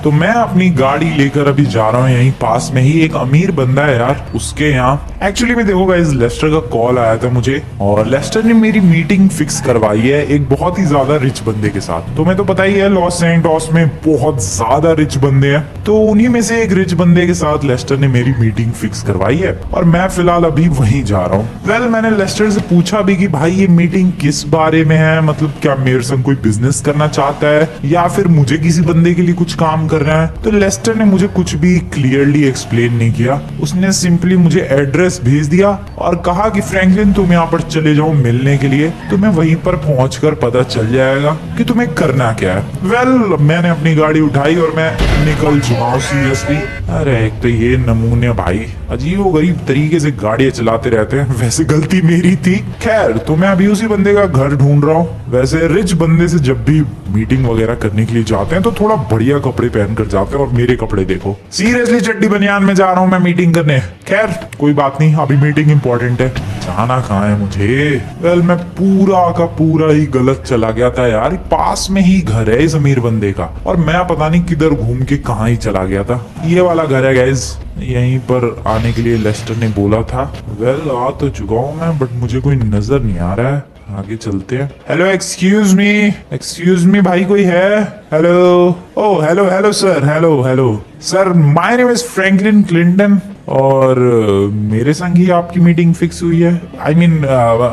तो मैं अपनी गाड़ी लेकर अभी जा रहा हूँ, यहीं पास में ही एक अमीर बंदा है यार, उसके यहाँ। एक्चुअली में देखो गाइस, लेस्टर का कॉल आया था मुझे और लेस्टर ने मेरी मीटिंग फिक्स करवाई है एक बहुत ही ज्यादा रिच बंदे के साथ। तुम्हें तो पता ही है लॉस सैंटोस में बहुत ज्यादा रिच बंदे हैं, तो उन्हीं में से एक रिच बंदे के साथ लेस्टर ने मेरी मीटिंग फिक्स करवाई है और मैं फिलहाल अभी वहीं जा रहा हूँ। वेल, मैंने लेस्टर से पूछा भी कि भाई ये मीटिंग किस बारे में है, मतलब क्या मेरे संग कोई बिजनेस करना चाहता है या फिर मुझे किसी बंदे के लिए कुछ काम करना है। तो लेस्टर ने मुझे कुछ भी क्लियरली एक्सप्लेन नहीं किया, उसने सिंपली मुझे एड्रेस भेज दिया और कहा कि फ्रैंकलिन तुम यहाँ पर चले जाओ मिलने के लिए, तुम्हें वहीं पर पहुंचकर पता चल जाएगा कि तुम्हें करना क्या है। वेल, मैंने अपनी गाड़ी उठाई और मैं निकल चुका हूँ सीरियसली। अरे एक तो ये नमूने भाई अजीब गरीब तरीके से गाड़ियां चलाते रहते हैं, वैसे गलती मेरी थी। खैर, तो मैं अभी उसी बंदे का घर ढूंढ रहा हूँ। वैसे रिच बंदे से जब भी मीटिंग वगैरह करने के लिए जाते हैं तो थोड़ा बढ़िया कपड़े पहन कर जाते हैं और मेरे कपड़े देखो, सीरियसली चड्डी बनियान में जा रहा हूँ मैं मीटिंग करने। खैर कोई बात नहीं, अभी मीटिंग इंपॉर्टेंट है, जाना कहाँ है मुझे। वेल, मैं पूरा का पूरा ही गलत चला गया था यार, पास में ही घर है इस अमीर बंदे का और मैं पता नहीं किधर घूम के कहाँ ही चला गया था। ये वाला घर है गाइस, यहीं पर आने के लिए लेस्टर ने बोला था। वेल, आ तो चुका हूँ मैं, बट मुझे कोई नजर नहीं आ रहा है, आगे चलते हैं। हेलो, एक्सक्यूज मी भाई, कोई है? Hello, oh hello hello sir, hello sir, my name is Franklin Clinton और मेरे संग ही आपकी मीटिंग फिक्स हुई है। आई मीन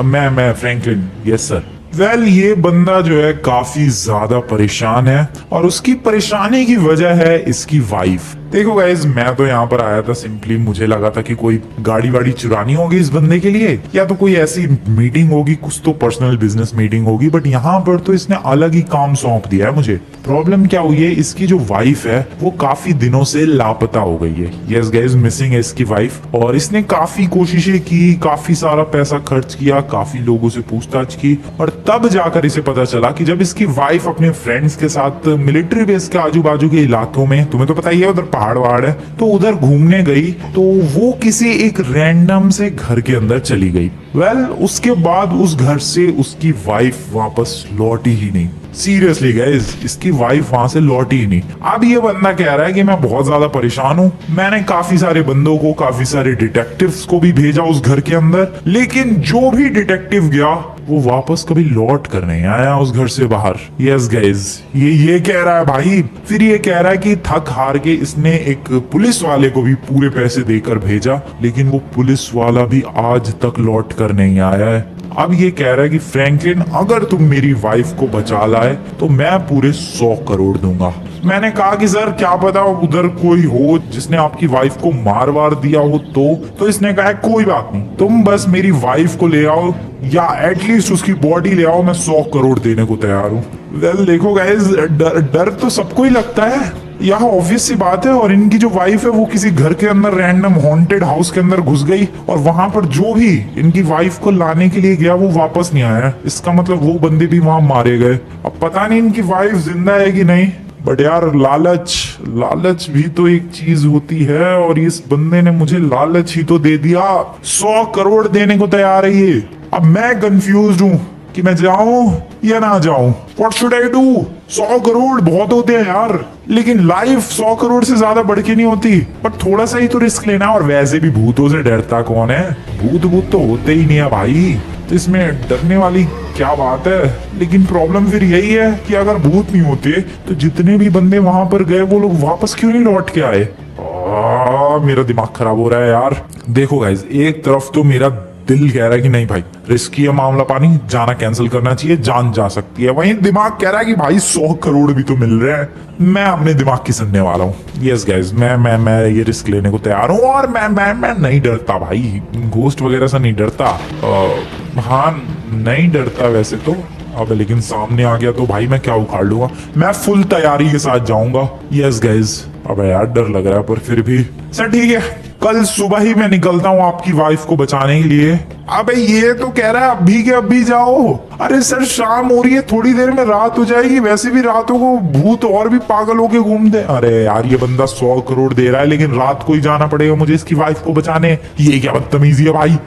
मैं फ्रैंकलिन, यस सर। वेल, ये बंदा जो है काफी ज्यादा परेशान है और उसकी परेशानी की वजह है इसकी वाइफ। देखो गाइस, मैं तो यहाँ पर आया था सिंपली, मुझे लगा था कि कोई गाड़ी वाड़ी चुरानी होगी इस बंदे के लिए या तो कोई ऐसी मीटिंग होगी, कुछ तो पर्सनल बिजनेस मीटिंग होगी, बट यहाँ पर तो इसने अलग ही काम सौंप दिया है मुझे। प्रॉब्लम क्या हुई है, इसकी जो वाइफ है वो काफी दिनों से लापता हो गई है। यस गाइस, मिसिंग है इसकी वाइफ और इसने काफी कोशिशें की, काफी सारा पैसा खर्च किया, काफी लोगों से पूछताछ की और तब जाकर इसे पता चला कि जब इसकी वाइफ अपने फ्रेंड्स के साथ मिलिट्री बेस के आजू बाजू के इलाकों में, तुम्हें तो पता ही है उधर पहाड़ है, तो उधर घूमने गई तो वो किसी एक रैंडम से घर के अंदर चली गई। वेल, उसके बाद उस घर से उसकी वाइफ वापस लौटी ही नहीं। सीरियसली गाइस, इसकी वाइफ वहां से लौटी ही नहीं। अब ये बंदा कह रहा है कि मैं बहुत ज्यादा परेशान हूँ, मैंने काफी सारे बंदों को, काफी सारे डिटेक्टिव्स को भी भेजा उस घर के अंदर, लेकिन जो भी डिटेक्टिव गया वो वापस कभी लौट कर नहीं आया उस घर से बाहर। यस गाइस, ये कह रहा है भाई। फिर ये कह रहा है कि थक हार के इसने एक पुलिस वाले को भी पूरे पैसे देकर भेजा, लेकिन वो पुलिस वाला भी आज तक लौट कर नहीं आया है। अब ये कह रहा है कि फ्रैंकलिन, अगर तुम मेरी वाइफ को बचा लाए तो मैं पूरे 100 करोड़ दूंगा। मैंने कहा कि सर क्या पता उधर कोई हो जिसने आपकी वाइफ को मार वार दिया हो, तो इसने कहा कोई बात नहीं, तुम बस मेरी वाइफ को ले आओ या एटलीस्ट उसकी बॉडी ले आओ, मैं 100 करोड़ देने को तैयार हूँ। वेल देखो गाइस, डर तो सबको ही लगता है, यह ऑब्वियस सी बात है। और इनकी जो वाइफ है वो किसी घर के अंदर रैंडम हॉन्टेड हाउस के अंदर घुस गई और वहां पर जो भी इनकी वाइफ को लाने के लिए गया वो वापस नहीं आया। इसका मतलब वो बंदे भी वहां मारे गए। अब पता नहीं इनकी वाइफ जिंदा है कि नहीं, बट यार लालच भी तो एक चीज होती है और इस बंदे ने मुझे लालच ही तो दे दिया, 100 करोड़ देने को तैयार है ये। अब मैं कंफ्यूज हूँ कि मैं जाऊं या ना जाऊं, what should I do. 100 crore बहुत होते हैं यार, लेकिन लाइफ 100 करोड़ से ज्यादा बढ़ के नहीं होती, पर थोड़ा सा ही तो रिस्क लेना। और वैसे भी भूतों से डरता कौन है, भूत तो होते ही नहीं है भाई, तो इसमें डरने वाली क्या बात है। लेकिन प्रॉब्लम फिर यही है कि अगर भूत नहीं होते तो जितने भी बंदे वहां पर गए वो लोग वापस क्यों नहीं लौट के आए। मेरा दिमाग खराब हो रहा है यार। देखो गाइस, एक तरफ तो मेरा दिल कह रहा है कि नहीं भाई, रिस्की है मामला, पानी जाना कैंसिल करना चाहिए, जान जा सकती है। वहीं दिमाग कह रहा है कि भाई 100 करोड़ भी तो मिल रहे हैं, मैं अपने दिमाग की सुनने वाला हूँ। यस गाइस, मैं ये रिस्क लेने को तैयार हूँ और मैं नहीं डरता भाई, घोस्ट वगैरह से नहीं डरता। हाँ नहीं डरता वैसे तो, अब लेकिन सामने आ गया तो भाई मैं क्या उखाड़ लूंगा। मैं फुल तैयारी के साथ जाऊंगा। यस गाइस, अब यार डर लग रहा है पर फिर भी सर ठीक है, कल सुबह ही मैं निकलता हूँ आपकी वाइफ को बचाने के लिए। अबे ये तो कह रहा है अभी के अभी जाओ, अरे सर शाम हो रही है, थोड़ी देर में रात हो जाएगी, वैसे भी रातों को भूत और भी पागल होके घूमते। अरे यार ये बंदा 100 करोड़ दे रहा है लेकिन रात को ही जाना पड़ेगा मुझे इसकी वाइफ को बचाने। ये क्या बदतमीजी है भाई।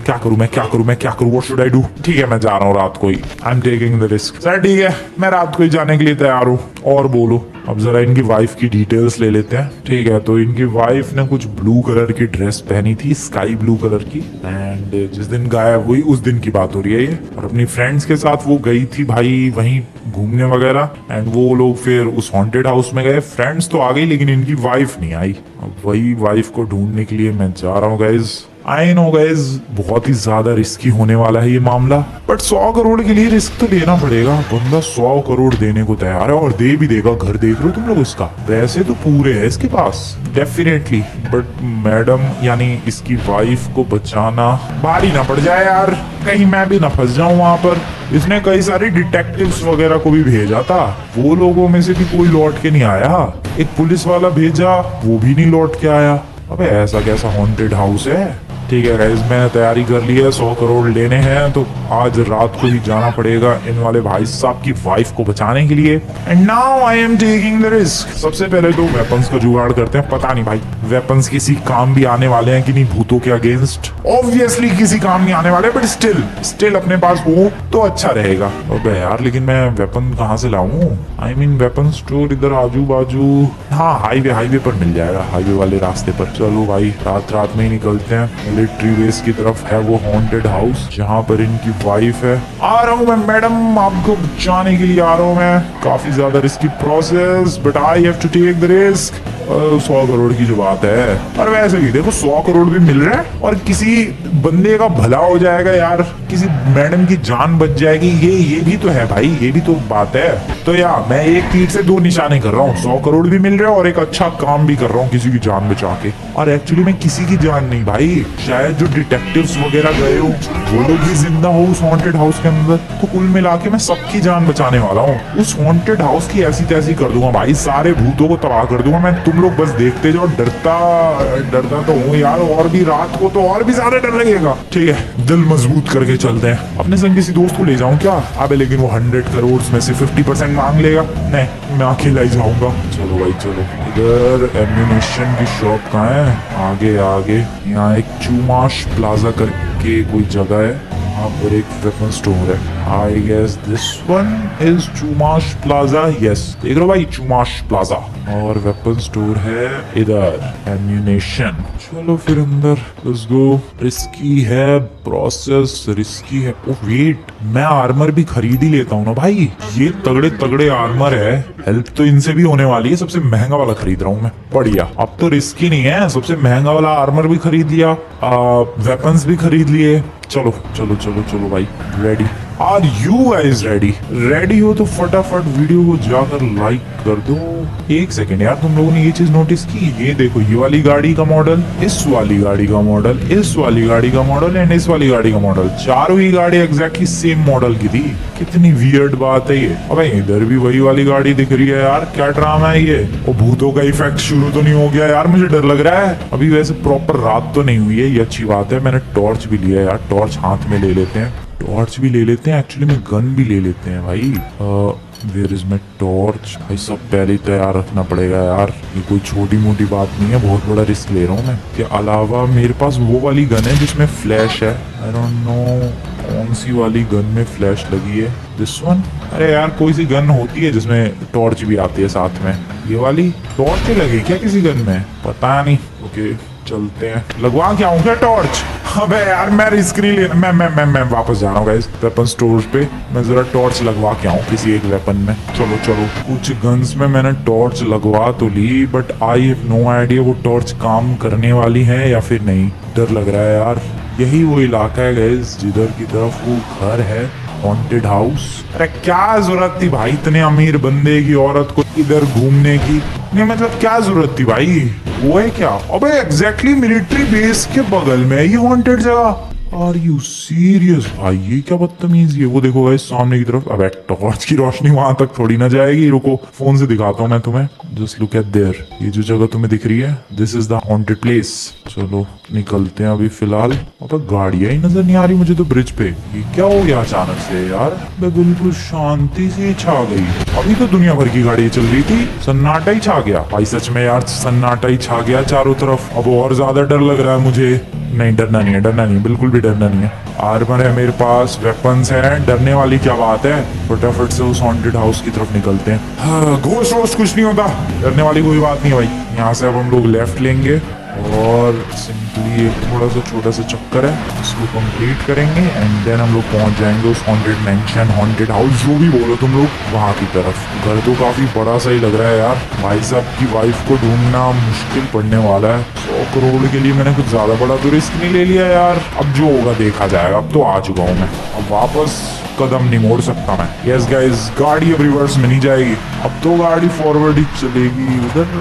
क्या करूं मैं, क्या करूं मैं, क्या करूं, व्हाट शुड आई डू। ठीक है मैं जा रहा हूँ रात को ही, I am taking the risk. Sir ठीक है मैं रात को ही जाने के लिए तैयार हूँ। और बोलो। अब जरा इनकी वाइफ की डिटेल्स ले लेते हैं। ठीक है तो इनकी वाइफ ने कुछ ब्लू कलर की ड्रेस पहनी थी, स्काई ब्लू कलर की, एंड जिस दिन गायब हुई उस दिन की बात हो रही है ये। और अपनी फ्रेंड्स के साथ वो गई थी भाई वहीं घूमने वगैरह, एंड वो लोग फिर उस हॉन्टेड हाउस में गए। फ्रेंड्स तो आ गई लेकिन इनकी वाइफ नहीं आई। अब वही वाइफ को ढूंढने के लिए मैं जा रहा हूँ गाइज। आई नो गाइज बहुत ही ज्यादा रिस्की होने वाला है ये मामला, बट 100 करोड़ के लिए रिस्क तो लेना पड़ेगा। बंदा 100 करोड़ देने को तैयार है और दे भी देगा। घर देख रहे हो तुम लोग इसका, पैसे तो पूरे है इसके पास डेफिनेटली। बट मैडम यानी इसकी वाइफ को बचाना भारी ना पड़ जाए यार, कहीं मैं भी ना फंस जाऊं वहां पर। इसने कई सारे डिटेक्टिव्स वगैरह को भी भेजा था, वो लोगों में से भी कोई लौट के नहीं आया। एक पुलिस वाला भेजा वो भी नहीं लौट के आया। अबे ऐसा कैसा हॉन्टेड हाउस है। ठीक है गाइस मैंने तैयारी कर ली है, 100 करोड़ लेने हैं तो आज रात को ही जाना पड़ेगा इन वाले भाई साहब की वाइफ को बचाने के लिए। And now I am taking the risk. सबसे पहले तो वेपन्स का जुगाड़ करते हैं। पता नहीं भाई वेपन्स किसी काम भी आने वाले हैं कि नहीं भूतों के अगेंस्ट। ऑब्वियसली किसी काम नहीं आने वाले, बट स्टिल अपने पास हो तो अच्छा रहेगा। अबे यार लेकिन मैं वेपन कहाँ से लाऊं? आई मीन वेपन स्टोर इधर आजू बाजू, हाँ हाईवे पर मिल जाएगा, हाईवे वाले रास्ते पर। चलो भाई रात में ही निकलते हैं। मिलिट्री बेस की तरफ है वो हॉन्टेड हाउस जहाँ पर इनकी वाइफ है। आ रहा हूँ मैं मैडम, आपको बचाने के लिए आ रहा हूँ मैं। काफी ज्यादा risky process but I have to take the risk. 100 crore की जो बात है, और वैसे भी देखो 100 करोड़ भी मिल रहा है और किसी बंदे का भला हो जाएगा यार, किसी मैडम की जान बच जाएगी। ये भी तो है भाई, ये भी तो बात है। तो यार मैं एक तीर से दो निशाने कर रहा हूँ, 100 करोड़ भी मिल रहा है और एक अच्छा काम भी कर रहा हूँ किसी की जान बचा के। और एक्चुअली मैं किसी की जान नहीं भाई, शायद जो डिटेक्टिव्स वगैरह गए हो वो लोग भी जिंदा हो उस हॉन्टेड हाउस के अंदर। तो कुल मिला के मैं सबकी जान बचाने वाला हूँ। उस हॉन्टेड हाउस की ऐसी तैसी कर दूंगा भाई, सारे भूतों को तबाह कर दूंगा मैं। तुम लोग बस देखते जाओ। डरता तो हूँ यार, और भी रात को तो और भी ज्यादा डर लगेगा। ठीक है दिल मजबूत करके चलते हैं। अपने संग किसी दोस्त को ले जाऊं क्या? अबे लेकिन वो 100 करोड़ में से 50% मांग लेगा। नहीं मैं अकेला ही जाऊंगा। चलो भाई चलो। इधर एम्यूनेशन की शॉप कहाँ है? आगे यहाँ एक चुमाश प्लाजा करके कोई जगह है, वहाँ पर एक वेपन स्टोर है। I guess this one is Chumash Plaza. Yes देख रहे भाई चुमाश प्लाजा। और वेपन स्टोर है इधर, एम्यूनेशन। चलो फिर अंदर लेट्स गो। रिस्की है प्रोसेस, रिस्की है। ओ वेट मैं आर्मर भी खरीद ही लेता हूँ ना भाई, ये तगड़े तगड़े आर्मर है। हेल्प तो इनसे भी होने वाली है। सबसे महंगा वाला खरीद रहा हूँ मैं। बढ़िया, अब तो रिस्की नहीं है। सबसे महंगा वाला आर्मर भी खरीद लिया, वेपन्स भी खरीद लिए। चलो चलो चलो चलो भाई ready. Are you guys ready? Ready हो तो फटाफट वीडियो को जाकर लाइक कर दो। एक सेकेंड यार, तुम लोगों ने ये चीज नोटिस की? ये देखो ये वाली गाड़ी का मॉडल, इस वाली गाड़ी का मॉडल, इस वाली गाड़ी का मॉडल एंड इस वाली गाड़ी का मॉडल, चारों ही गाड़ी एग्जैक्टली सेम मॉडल की थी। कितनी वियर्ड बात है ये। अबे इधर भी वही वाली गाड़ी दिख रही है यार, क्या ड्रामा है ये? और भूतों का इफेक्ट शुरू तो नहीं हो गया यार? मुझे डर लग रहा है। अभी वैसे प्रॉपर रात तो नहीं हुई है, ये अच्छी बात है। मैंने टॉर्च भी लिया है यार, टॉर्च हाथ में ले लेते हैं। टॉर्च भी ले लेते हैं, एक्चुअली में गन भी ले लेते हैं भाई। Where is my torch? भाई सब पहले ही तैयार रखना पड़ेगा यार, ये कोई छोटी मोटी बात नहीं है, बहुत बड़ा रिस्क ले रहा हूँ मैं। के अलावा मेरे पास वो वाली गन है जिसमें फ्लैश है। आई डोंट नो कौन सी वाली गन में फ्लैश लगी है। This one? अरे यार कोई सी गन होती है जिसमें टॉर्च भी आती है साथ में। ये वाली टॉर्च लगी क्या किसी गन में? पता नहीं। ओके चलते हैं। लगवा क्या हूँ क्या टॉर्च? अबे यार मैं रिस्क नहीं लेना। मैं वापस जा रहा हूँ गाइस वेपन स्टोर पे। मैं जरा टॉर्च लगवा के आऊँ किसी एक वेपन में। चलो चलो। कुछ गन्स में मैंने टॉर्च लगवा तो ली, but I have no idea वो टॉर्च काम करने वाली है या फिर नहीं। डर लग रहा है यार। यही वो इलाका है गाइस जिधर की तरफ वो घर है, हॉन्टेड हाउस। अरे क्या जरूरत थी भाई इतने अमीर बंदे की औरत को इधर घूमने की? नहीं मतलब क्या जरूरत थी भाई? वो है क्या? अबे एग्जैक्टली मिलिट्री बेस के बगल में ये हॉन्टेड जगह। आर यू सीरियस भाई, ये क्या बदतमीजी है। वो देखो गाइस सामने की तरफ, अब टॉर्च की रोशनी वहां तक थोड़ी ना जाएगी, रुको फोन से दिखाता हूँ मैं तुम्हें। जस्ट लुक एट देयर, ये जो जगह तुम्हें दिख रही है, this is the haunted place. चलो निकलते हैं अभी फिलहाल। अब गाड़ियां ही नजर नहीं आ रही मुझे तो ब्रिज पे। ये क्या हो गया अचानक से यार, मैं बिल्कुल शांति से छा गई। अभी तो दुनिया भर की गाड़ी चल रही थी, सन्नाटा ही छा गया भाई। सच में यार सन्नाटा ही छा गया चारों तरफ। अब और ज्यादा डर लग रहा है मुझे। नहीं डरना नहीं है, डरना नहीं, बिल्कुल भी डरना नहीं है। आर्मर है मेरे पास, वेपन्स है, डरने वाली क्या बात है। फटाफट से उस हॉन्टेड हाउस की तरफ निकलते हैं। हाँ, घोस्ट वोस्ट कुछ नहीं होता, डरने वाली कोई बात नहीं है भाई। यहाँ से अब हम लोग लेफ्ट लेंगे और सिंपली एक थोड़ा सा छोटा सा चक्कर है, इसको कंप्लीट करेंगे एंड देन हम लोग पहुंच जाएंगे उस हॉन्टेड मैंशन, हॉन्टेड हाउस, जो भी बोलो तुम लोग, वहां की तरफ। घर तो काफी बड़ा सा ही लग रहा है यार। भाई साहब की वाइफ को ढूंढना मुश्किल पड़ने वाला है। 100 करोड़ के लिए मैंने कुछ ज्यादा बड़ा तो रिस्क नहीं ले लिया यार। अब जो होगा देखा जाएगा। अब तो आ चुका हूँ मैं, अब वापस कदम नहीं मोड़ सकता मैं। यस गाइस, गाड़ी अब रिवर्स में नहीं जाएगी, अब तो गाड़ी फॉरवर्ड ही चलेगी। उधर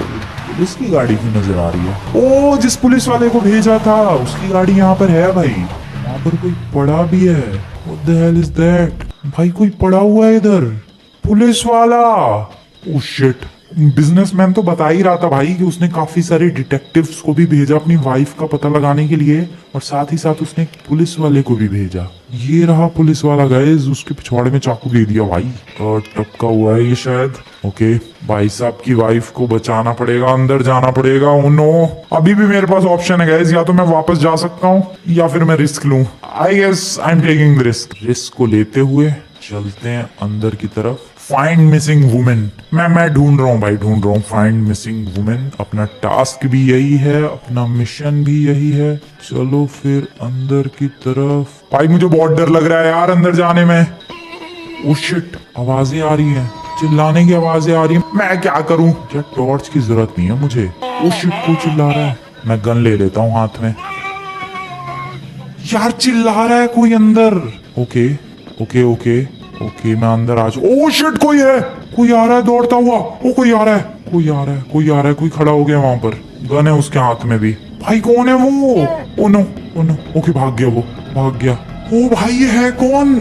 पुलिस की गाड़ी की नजर आ रही है। ओ, जिस पुलिस वाले को भेजा था उसकी गाड़ी यहाँ पर है भाई। यहाँ पर कोई पड़ा भी है। What the hell is that? भाई कोई पड़ा हुआ है इधर, पुलिस वाला। ओह शिट, बिजनेसमैन तो बता ही रहा था भाई कि उसने काफी सारे डिटेक्टिव्स को भी भेजा अपनी वाइफ का पता लगाने के लिए, और साथ ही साथ उसने पुलिस वाले को भी भेजा। ये रहा पुलिस वाला गाइस, उसके पिछवाड़े में चाकू दे दिया भाई। और टपका हुआ है ये शायद। ओके, भाई साहब की वाइफ को बचाना पड़ेगा, अंदर जाना पड़ेगा। ओ नो, अभी भी मेरे पास ऑप्शन है गाइस, या तो मैं वापस जा सकता हूँ या फिर मैं रिस्क लूं। I guess I am taking the risk. Risk को लेते हुए चलते हैं अंदर की तरफ। फाइंड मिसिंग वुमेन, मैं ढूंढ रहा हूँ भाई, ढूंढ रहा हूँ फाइंड मिसिंग वुमेन। अपना टास्क भी यही है, अपना मिशन भी यही है। चलो फिर अंदर की तरफ। भाई मुझे बहुत डर लग रहा है यार अंदर जाने में। ओह शिट, आवाजें आ रही हैं, चिल्लाने की आवाजें आ रही हैं। मैं क्या करूं यार, टॉर्च की जरूरत नहीं है मुझे। ओह शिट, कोई चिल्ला रहा है। मैं गन ले लेता हूँ हाथ में। यार चिल्ला रहा है कोई अंदर। ओके ओके ओके ओके, मैं अंदर आ चुका। ओह शिट, कोई है, कोई आ रहा है दौड़ता हुआ। ओ कोई आ रहा है, कोई आ रहा है, कोई आ रहा है, कोई खड़ा हो गया वहां पर। गन है उसके हाथ में भी। भाई कौन है वो? Oh no oh no, okay भाग गया, वो भाग गया। ओ भाई ये है कौन?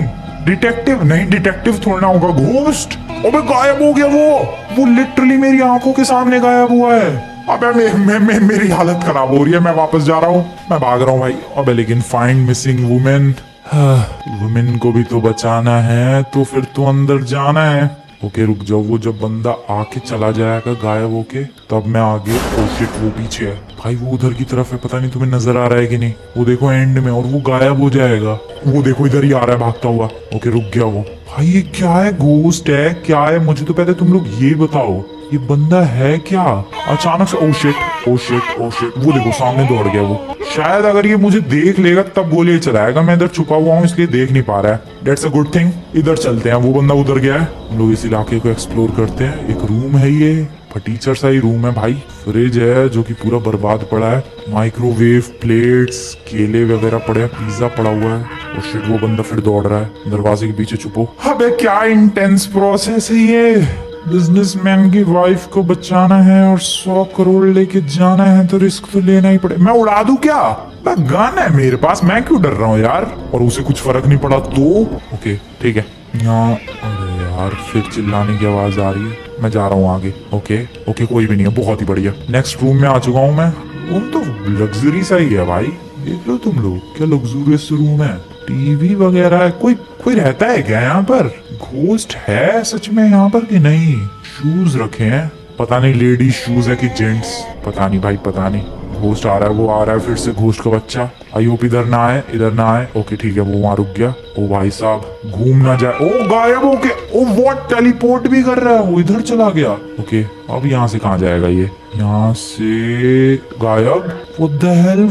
डिटेक्टिव? नहीं, डिटेक्टिव थोड़ा होगा, घोस्ट। अबे गायब हो गया वो लिटरली मेरी आंखों के सामने गायब हुआ है। अबे मेरी हालत खराब हो रही है, मैं वापस जा रहा हूँ, मैं भाग रहा हूँ भाई। अबे लेकिन फाइंड मिसिंग वुमेन, वुमेन को भी तो बचाना है, तो फिर तो अंदर जाना है। ओके रुक जाओ, वो जब बंदा आके चला जाएगा गायब होके, तब मैं आगे। ओ शिट, वो पीछे है भाई, वो उधर की तरफ है, पता नहीं तुम्हें नजर आ रहा है कि नहीं। वो देखो एंड में, और वो गायब हो जाएगा। वो देखो इधर ही आ रहा है भागता हुआ। ओके रुक गया वो। भाई ये क्या है, घोस्ट है क्या है? मुझे तो पहले तुम लोग ये बताओ, ये बंदा है क्या? अचानक से oh shit oh shit oh shit, वो देखो सामने दौड़ गया वो। शायद अगर ये मुझे देख लेगा तब गोली चलाएगा। मैं इधर छुपा हुआ हूँ इसलिए देख नहीं पा रहा है। Dates a good thing. इधर चलते हैं, वो बंदा उधर गया है, हम लोग इस इलाके को एक्सप्लोर करते हैं। एक रूम है, ये फटीचर सा ही रूम है भाई। फ्रिज है जो कि पूरा बर्बाद पड़ा है, माइक्रोवेव, प्लेट्स, केले वगैरह पड़े हैं, पिज्जा पड़ा हुआ है। और शिट, वो बंदा फिर दौड़ रहा है, दरवाजे के पीछे छुपो। अबे क्या इंटेंस प्रोसेस है ये। बिजनेसमैन की वाइफ को बचाना है और 100 करोड़ लेके जाना है, तो रिस्क तो लेना ही पड़े। मैं उड़ा दूं क्या? गन है मेरे पास, मैं क्यों डर रहा हूँ यार। और उसे कुछ फर्क नहीं पड़ा तो ओके ठीक है। यहाँ अरे यार फिर चिल्लाने की आवाज आ रही है, मैं जा रहा हूँ आगे। ओके ओके, कोई भी नहीं है, बहुत ही बढ़िया। नेक्स्ट रूम में आ चुका हूँ मैं। रूम तो लग्जरी सा ही है भाई, देख लो तुम लोग, क्या लग्जूरियस रूम है। टीवी वगैरह है। कोई कोई रहता है क्या यहाँ पर? घोस्ट है सच में यहाँ पर कि नहीं? शूज रखे हैं, पता नहीं लेडीज शूज है कि जेंट्स, पता नहीं भाई, पता नहीं। घोस्ट आ रहा है, वो आ रहा है फिर से, घोस्ट का बच्चा। आई होप इधर ना आए, इधर ना आए। ओके ठीक है, वो वहां रुक गया। ओ भाई साहब, घूम ना जाए। ओ गायब हो गया। ओ व्हाट, टेलीपोर्ट भी कर रहा है, वो इधर चला गया। ओके, अब यहाँ से कहाँ जाएगा ये? यहाँ से गायब। व्हाट द हेल,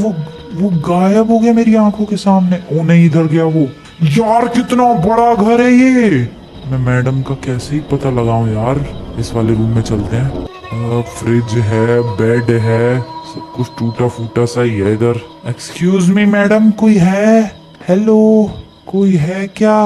वो गायब हो गया मेरी आंखों के सामने। ओ नहीं, इधर गया वो। यार कितना बड़ा घर है ये। मैं मैडम का कैसे ही पता लगाऊं यार। इस वाले रूम में चलते हैं। फ्रिज है, बेड है, सब कुछ टूटा फूटा सा ही है इधर। एक्सक्यूज मी मैडम, कोई है? हेलो, कोई है क्या?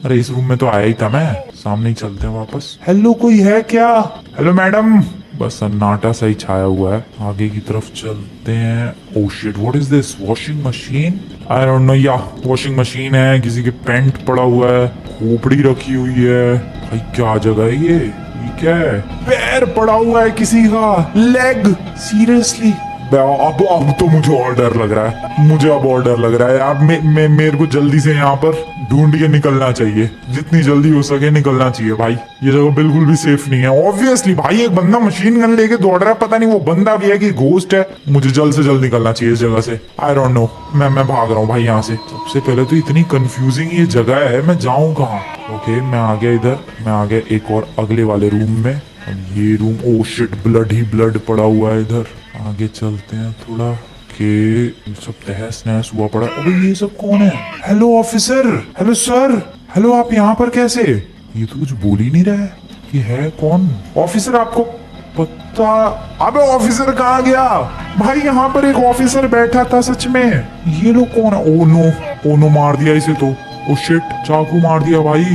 अरे इस रूम में तो आया ही था मैं, सामने ही चलते हैं वापस। हेलो, कोई है क्या? Hello madam. बस सन्नाटा सा ही छाया हुआ है। आगे की तरफ चलते हैं। Oh shit, what is this? Washing machine. I don't know, या वॉशिंग मशीन है, किसी के पेंट पड़ा हुआ है, खोपड़ी रखी हुई है। भाई क्या जगह है ये क्या है? पैर पड़ा हुआ है किसी का, लेग, सीरियसली। अब तो मुझे और डर लग रहा है, मुझे अब और डर लग रहा है यार। मेरे को जल्दी से यहाँ पर ढूंढ के निकलना चाहिए, जितनी जल्दी हो सके निकलना चाहिए भाई। ये जगह बिल्कुल भी सेफ नहीं है। ऑब्वियसली भाई एक बंदा मशीन गन लेके दौड़ रहा है, पता नहीं वो बंदा भी है कि घोस्ट है। मुझे जल्द से जल्द निकलना चाहिए इस जगह से। आई डोंट नो, मैं भाग रहा हूँ भाई यहाँ से। सबसे पहले तो इतनी कंफ्यूजिंग ये जगह है, मैं जाऊँ कहाँ? ओके मैं आ गया इधर, मैं आ गया एक और अगले वाले रूम में। अब ये रूम, ओ शिट, ब्लड ही ब्लड पड़ा हुआ है इधर। आगे चलते हैं थोड़ा के सब तहस नहस हुआ पड़ा। अबे ये सब कौन है? Hello officer, hello sir, hello आप यहाँ पर कैसे? ये तो कुछ बोल ही नहीं रहा है। ये है कौन? ऑफिसर आपको पता? अबे ऑफिसर कहाँ गया भाई? यहाँ पर एक ऑफिसर बैठा था सच में। ये लोग कौन है? ओ नो मार दिया इसे तो। ओ शिट, चाकू मार दिया भाई।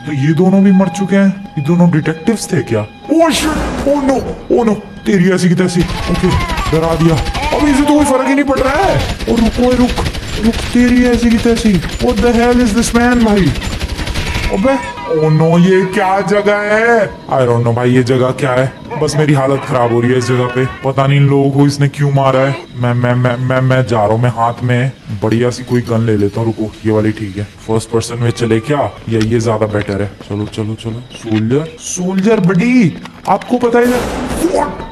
तो ये दोनों भी मर चुके हैं। ये दोनों डिटेक्टिव्स थे क्या? ओ शिट, ओ नो, तेरी ऐसी की तैसी। ओके डरा दिया। अब इसे तो कोई फर्क ही नहीं पड़ रहा है। और रुक, तेरी ऐसी की तैसी। What the hell is this man भाई? अबे ओ नो, ये क्या जगह है? आई डोंट नो भाई, ये जगह क्या है? बस मेरी हालत खराब हो रही है इस जगह पे। पता नहीं इन लोगों को इसने क्यों मारा है। मैं जा रहा हूँ। मैं हाथ में बढ़िया सी कोई गन ले लेता हूँ। रुको, ये वाली ठीक है। फर्स्ट पर्सन में चले क्या, या ये ज्यादा बेटर है? चलो। सोल्जर बडी, आपको पता है?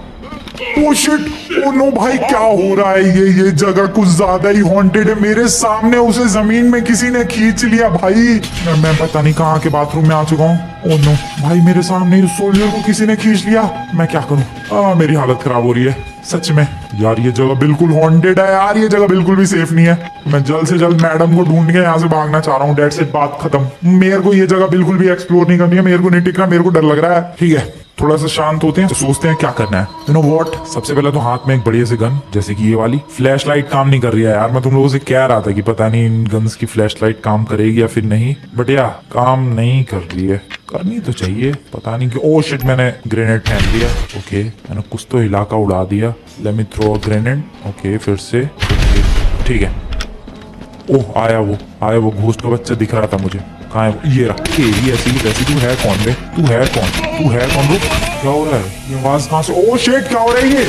ओ शिट, ओ नो भाई, क्या हो रहा है? ये जगह कुछ ज्यादा ही हॉन्टेड है। मेरे सामने उसे जमीन में किसी ने खींच लिया भाई। मैं पता नहीं कहाँ के बाथरूम में आ चुका हूँ। ओ नो भाई, मेरे सामने सोल्जर को किसी ने खींच लिया। मैं क्या करूँ? मेरी हालत खराब हो रही है सच में यार। ये जगह बिल्कुल हॉन्टेड है यार, ये जगह बिल्कुल भी सेफ नहीं है। मैं जल्द से जल्द मैडम को ढूंढ के यहाँ से भागना चाह रहा हूँ। डेट्स इट, बात खत्म। मेरे को ये जगह बिल्कुल भी एक्सप्लोर नहीं करनी है। मेरे को नहीं टिकना, मेरे को डर लग रहा है। ठीक है, थोड़ा सा शांत होते हैं तो सोचते हैं क्या करना है। यू नो व्हाट, सबसे पहले तो हाथ में एक बढ़िया सी गन, जैसे कि ये वाली। फ्लैश लाइट काम नहीं कर रही है यार। मैं तुम लोगों से कह रहा था कि पता नहीं इन गन्स की फ्लैश लाइट काम करेगी या फिर नहीं, बट या काम नहीं कर रही है। करनी तो चाहिए, पता नहीं क्यों। ओ शिट, मैंने ग्रेनेड फेंक दिया। ओके, मैंने कुछ तो इलाका उड़ा दिया। Let me throw a grenade. Okay फिर से, ठीक है। ओह, आया वो घोस्ट का बच्चा दिख रहा था मुझे। कहाँ है? ये रहा। तेरी ऐसी की तैसी। तू है कौन बे? तू है कौन? रुक, क्या हो रहा है? ये आवाज कहाँ से? ओ शिट, क्या हो रहा है ये?